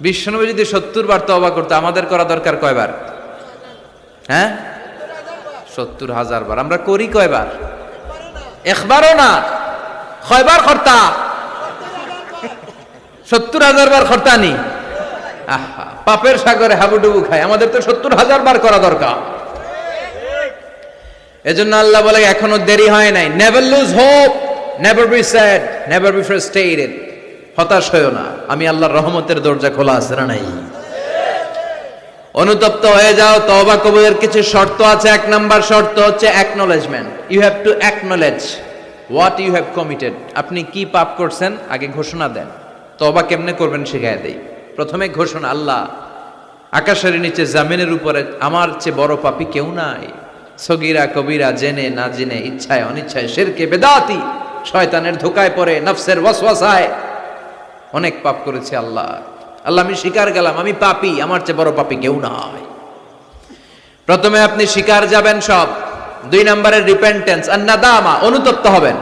বিশ্বনবী যদি 70 বার তওবা করতে, আমাদের করা দরকার কয়বার? হ্যাঁ, 70,000 বার। আমরা করি কয়বার? একবারও না। কয়বার করতা? 70,000 বার করতানি। আহা, পাপের সাগরে হাবুডুবু খায়। আমাদের তো 70,000 বার করা দরকার। এজন্য আল্লাহ বলে এখনো দেরি হয় নাই। Never lose hope, never be sad, never be frustrated. হতাশ হয়ো না, আমি আল্লাহর রহমতের দরজা খোলা আছে না নাই? অনুতপ্ত হয়ে যাও। তওবা কবুলের কিছু শর্ত আছে। 1 নাম্বার শর্ত হচ্ছে acknowledgement. You have to acknowledge what you have committed. আপনি কি পাপ করছেন আগে ঘোষণা দেন। তওবা কেমনে করবেন শিখায় দেই। প্রথমে ঘোষণা, আল্লাহ, আকাশের নিচে জামিনের উপরে আমার চেয়ে বড় পাপী কেউ নাই। সগীরা কবিরা, জেনে না জেনে, ইচ্ছায় অনিচ্ছায়, শিরকে বেদাতি, শয়তানের ধোকায় পড়ে, নফসের ওয়াসওয়াসায় অনেক পাপ করেছি। আল্লাহ, আল্লাহ আমি স্বীকার গেলাম আমি পাপী, আমার চেয়ে বড় পাপী কেউ নাই। প্রথমে আপনি স্বীকার যাবেন সব। 2 নম্বরের রিপেন্টেন্স আর নাদামা, অনুতপ্ত হবেন।